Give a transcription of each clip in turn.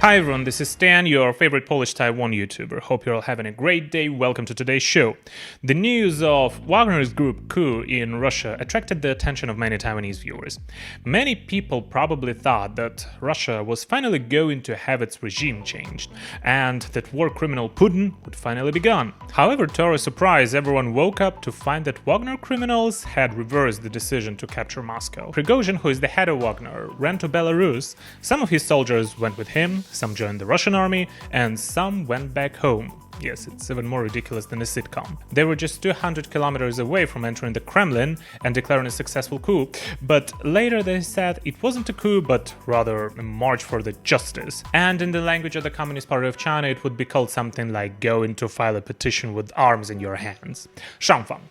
Hi everyone, this is Stan, your favorite Polish Taiwan YouTuber. Hope you're all having a great day. Welcome to today's show. The news of Wagner's group Coup in Russia attracted the attention of many Taiwanese viewers. Many people probably thought that Russia was finally going to have its regime changed, and that war criminal Putin would finally be gone. However, to our surprise, everyone woke up to find that Wagner criminals had reversed the decision to capture Moscow. Prigozhin, who is the head of Wagner, ran to Belarus. Some of his soldiers went with him, some joined the Russian army, and some went back home. Yes, it's even more ridiculous than a sitcom. They were just 200 kilometers away from entering the Kremlin and declaring a successful coup, but later they said it wasn't a coup, but rather a march for the justice. And in the language of the Communist Party of China, it would be called something like going to file a petition with arms in your hands. 上访,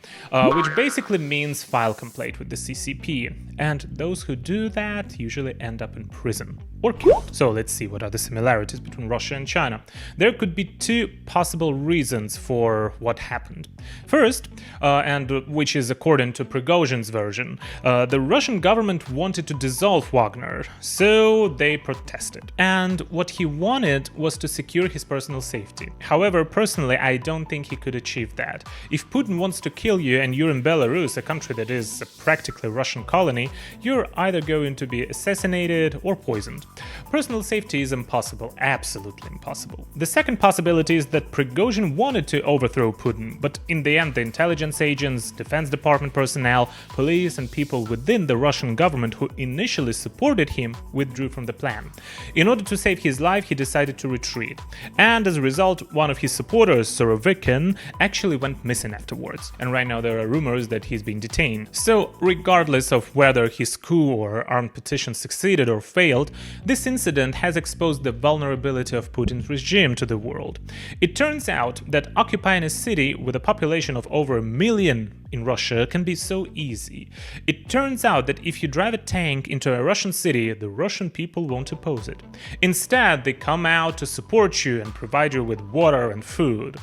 which basically means file complaint with the CCP. And those who do that usually end up in prison or killed. So let's see what are the similarities between Russia and China. There could be two possible reasons for what happened. First, and which is according to Prigozhin's version, the Russian government wanted to dissolve Wagner, so they protested. And what he wanted was to secure his personal safety. However, personally, I don't think he could achieve that. If Putin wants to kill you and you're in Belarus, a country that is practically a Russian colony, you're either going to be assassinated or poisoned. Personal safety is impossible, absolutely impossible. The second possibility is that Prigozhin wanted to overthrow Putin, but in the end the intelligence agents, Defense Department personnel, police and people within the Russian government who initially supported him withdrew from the plan. In order to save his life, he decided to retreat. And as a result, one of his supporters, Surovikin, actually went missing afterwards. And right now there are rumors that he's being detained. So regardless of whether his coup or armed petition succeeded or failed, this incident has exposed the vulnerability of Putin's regime to the world. It turns out that occupying a city with a population of over 1 million in Russia can be so easy. It turns out that if you drive a tank into a Russian city, the Russian people won't oppose it. Instead, they come out to support you and provide you with water and food.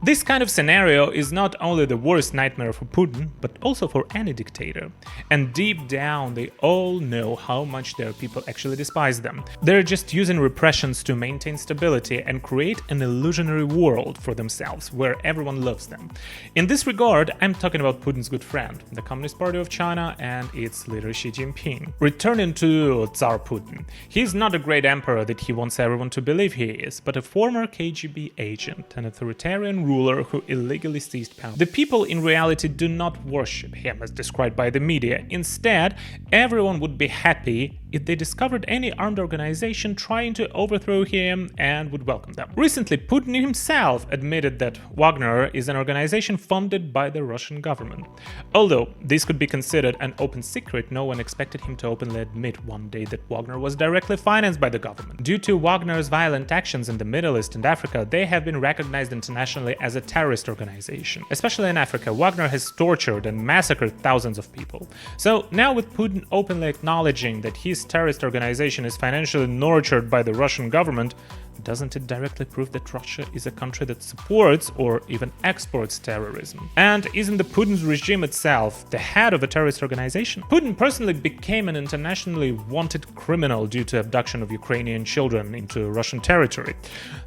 This kind of scenario is not only the worst nightmare for Putin, but also for any dictator. And deep down, they all know how much their people actually despise them. They're just using repressions to maintain stability and create an illusionary world for themselves, where everyone loves them. In this regard, I'm talking about Putin's good friend, the Communist Party of China and its leader Xi Jinping. Returning to Tsar Putin, he's not a great emperor that he wants everyone to believe he is, but a former KGB agent, an authoritarian ruler who illegally seized power. The people in reality do not worship him as described by the media. Instead, everyone would be happy if they discovered any armed organization trying to overthrow him and would welcome them. Recently, Putin himself admitted that Wagner is an organization funded by the Russian government. Although this could be considered an open secret, no one expected him to openly admit one day that Wagner was directly financed by the government. Due to Wagner's violent actions in the Middle East and Africa, they have been recognized internationally as a terrorist organization. Especially in Africa, Wagner has tortured and massacred thousands of people. So now with Putin openly acknowledging that his terrorist organization is financially nurtured by the Russian government, doesn't it directly prove that Russia is a country that supports or even exports terrorism? And isn't the Putin's regime itself the head of a terrorist organization? Putin personally became an internationally wanted criminal due to abduction of Ukrainian children into Russian territory.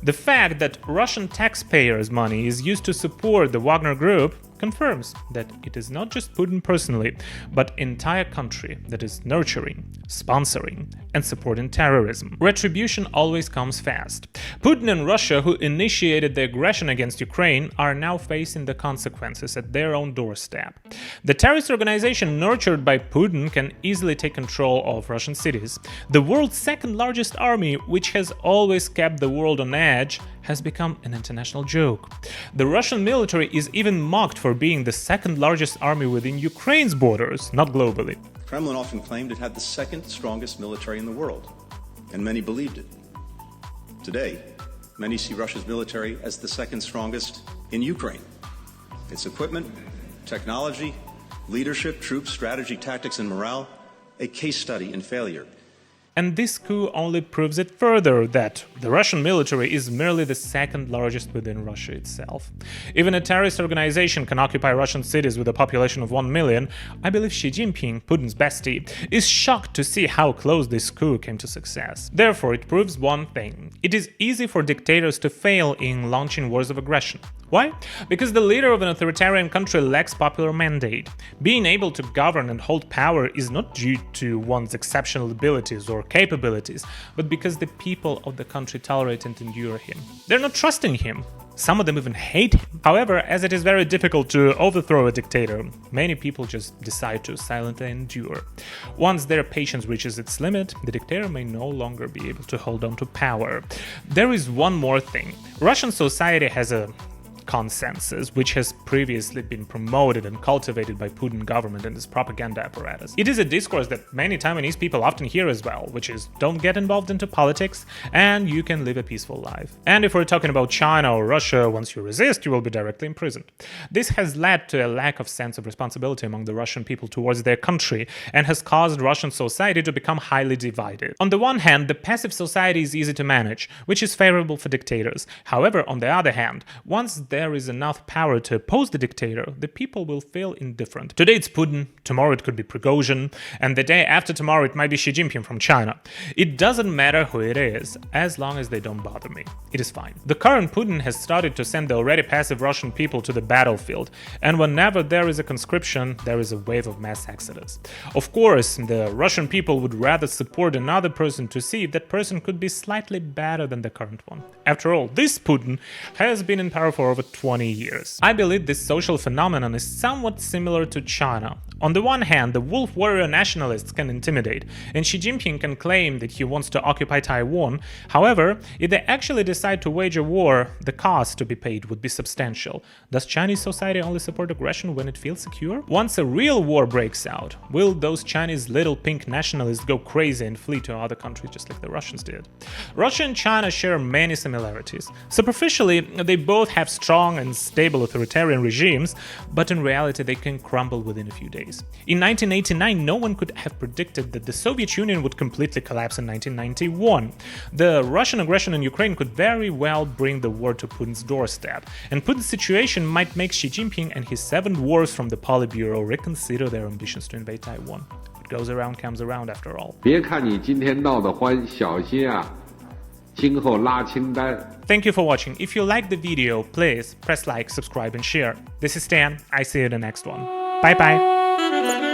The fact that Russian taxpayers' money is used to support the Wagner group confirms that it is not just Putin personally, but entire country that is nurturing, sponsoring, and supporting terrorism. Retribution always comes fast. Putin and Russia, who initiated the aggression against Ukraine, are now facing the consequences at their own doorstep. The terrorist organization nurtured by Putin can easily take control of Russian cities. The world's second largest army, which has always kept the world on edge, has become an international joke. The Russian military is even mocked for being the second largest army within Ukraine's borders, not globally. Kremlin often claimed it had the second strongest military in the world, and many believed it. Today, many see Russia's military as the second strongest in Ukraine. Its equipment, technology, leadership, troops, strategy, tactics, and morale, a case study in failure. And this coup only proves it further that the Russian military is merely the second largest within Russia itself. Even a terrorist organization can occupy Russian cities with a population of 1 million. I believe Xi Jinping, Putin's bestie, is shocked to see how close this coup came to success. Therefore, it proves one thing. It is easy for dictators to fail in launching wars of aggression. Why? Because the leader of an authoritarian country lacks popular mandate. Being able to govern and hold power is not due to one's exceptional abilities or capabilities, but because the people of the country tolerate and endure him. They're not trusting him. Some of them even hate him. However, as it is very difficult to overthrow a dictator, many people just decide to silently endure. Once their patience reaches its limit, the dictator may no longer be able to hold on to power. There is one more thing. Russian society has a consensus, which has previously been promoted and cultivated by Putin government and its propaganda apparatus. It is a discourse that many Taiwanese people often hear as well, which is don't get involved into politics and you can live a peaceful life. And if we're talking about China or Russia, once you resist, you will be directly imprisoned. This has led to a lack of sense of responsibility among the Russian people towards their country and has caused Russian society to become highly divided. On the one hand, the passive society is easy to manage, which is favorable for dictators. However, on the other hand, once there is enough power to oppose the dictator, the people will feel indifferent. Today it's Putin, tomorrow it could be Prigozhin, and the day after tomorrow it might be Xi Jinping from China. It doesn't matter who it is, as long as they don't bother me. It is fine. The current Putin has started to send the already passive Russian people to the battlefield, and whenever there is a conscription, there is a wave of mass exodus. Of course, the Russian people would rather support another person to see if that person could be slightly better than the current one. After all, this Putin has been in power for over 20 years. I believe this social phenomenon is somewhat similar to China. On the one hand, the wolf warrior nationalists can intimidate, and Xi Jinping can claim that he wants to occupy Taiwan. However, if they actually decide to wage a war, the cost to be paid would be substantial. Does Chinese society only support aggression when it feels secure? Once a real war breaks out, will those Chinese little pink nationalists go crazy and flee to other countries just like the Russians did? Russia and China share many similarities. Superficially, they both have strong and stable authoritarian regimes, but in reality they can crumble within a few days. In 1989, no one could have predicted that the Soviet Union would completely collapse in 1991. The Russian aggression in Ukraine could very well bring the war to Putin's doorstep, and Putin's situation might make Xi Jinping and his 7 dwarfs from the Politburo reconsider their ambitions to invade Taiwan. What goes around comes around after all. 别看你今天闹得欢，小心啊，今后拉清单。 Thank you for watching. If you liked the video, please press like, subscribe and share. This is Stan. I see you in the next one. Bye bye.